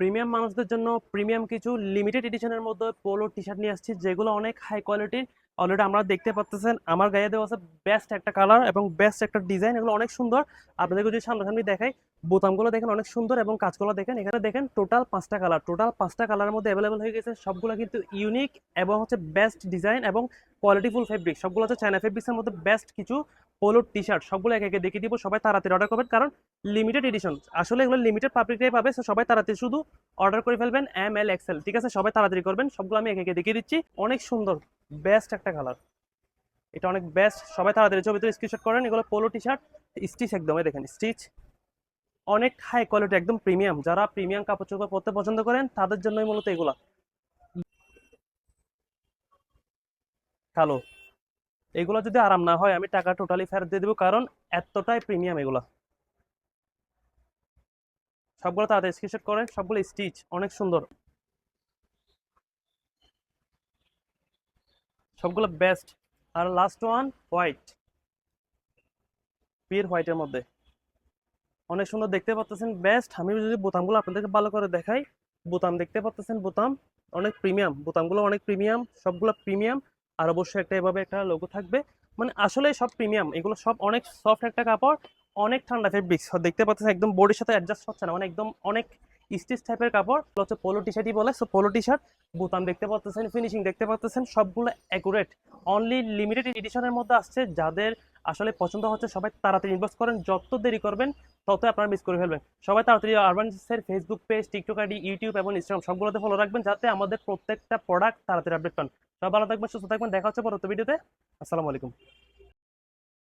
Premium মানুষদের জন্য premium কিছু লিমিটেড এডিশনের মধ্যে পোলো টি শার্ট নিয়ে আসছি, যেগুলো অনেক হাই কোয়ালিটির। অলরেডি আমরা দেখতে পাচ্ছেন আমার গায়ে দেওয়া আছে বেস্ট একটা কালার এবং বেস্ট একটা ডিজাইন, এগুলো অনেক সুন্দর। আপনাদেরকে যদি সামনাসামনি দেখাই, বোতামগুলো দেখেন অনেক সুন্দর এবং কাজগুলো দেখেন। এখানে দেখেন টোটাল পাঁচটা কালারের মধ্যে অ্যাভেলেবল হয়ে গেছে। সবগুলো কিন্তু ইউনিক এবং হচ্ছে বেস্ট ডিজাইন এবং কোয়ালিটিফুল ফেব্রিক। সবগুলো হচ্ছে চায়না ফেব্রিক্সের মধ্যে বেস্ট কিছু পোলো টি শার্ট। সবগুলো একে একে দেখিয়ে দিব, সবাই তাড়াতাড়ি অর্ডার করবেন, কারণ লিমিটেড এডিশন। আসলে এগুলো লিমিটেড পাবলিকরাই পাবে, সো সবাই তাড়াতাড়ি শুধু অর্ডার করে ফেলবেন এম এল এক্সেল, ঠিক আছে? সবাই তাড়াতাড়ি করবেন। সবগুলো আমি একে একে দেখিয়ে দিচ্ছি। অনেক সুন্দর, বেস্ট একটা কালার, এটা অনেক বেস্ট। সবাই তাড়াতাড়ি ছবিতে স্ক্রিনশট করেন। এগুলো পোলো টি শার্ট, স্টিচ একদম, এই দেখেন স্টিচ, অনেক হাই কোয়ালিটি, একদম প্রিমিয়াম। যারা প্রিমিয়াম কাপড় চোপড় পরতে পছন্দ করেন তাদের জন্যই মূলত এগুলা। কালো, এগুলো যদি আরাম না হয় আমি টাকা টোটালি ফেরত দিয়ে দেবো, কারণ এতটাই প্রিমিয়াম এগুলা। সবগুলো তাড়াতাড়ি স্ক্রিনশট করেন, সবগুলো স্টিচ, অনেক সুন্দর, সবগুলো বেস্ট। আর লাস্ট ওয়ান হোয়াইট, পিওর হোয়াইটের মধ্যে অনেক সুন্দর দেখতে পাচ্ছেন, বেস্ট। আমি যদি বোতামগুলো আপনাদেরকে ভালো করে দেখাই, বোতাম দেখতে পাচ্ছেন, বোতাম অনেক প্রিমিয়াম, বোতামগুলো অনেক প্রিমিয়াম, সবগুলো প্রিমিয়াম। আর অবশ্যই একটা এভাবে একটা লোগো থাকবে, মানে আসলে সব প্রিমিয়াম। এগুলো সব অনেক সফট একটা কাপড়, অনেক ঠান্ডা ফেব্রিক্স দেখতে পাচ্ছেন, একদম বডির সাথে অ্যাডজাস্ট হচ্ছে না, মানে একদম অনেক স্টিচ টাইপের কাপড়। হচ্ছে পোলো টি শার্টই বলে, সো পোলো টি শার্ট। বোতাম দেখতে পাচ্ছেন, ফিনিশিং দেখতে পাচ্ছেন, সবগুলো অ্যাকুরেট। অনলি লিমিটেড এডিশনের মধ্যে আসছে। যাদের আসলে পছন্দ হচ্ছে সবাই তাড়াতাড়ি ইনবক্স করেন, যত দেরি করবেন ততই আপনারা মিস করে ফেলবেন। সবাই তাড়াতাড়ি আরবানসের Facebook page, TikTok ID, YouTube এবং ইনস্টাগ্রাম সবগুলোতে ফলো রাখবেন, যাতে আমাদের প্রত্যেকটা প্রোডাক্ট তাড়াতাড়ি আপডেট পান। সবাই ভালো থাকবেন, সুস্থ থাকবেন, দেখা হচ্ছে পরবর্তী ভিডিওতে। আসসালামু আলাইকুম।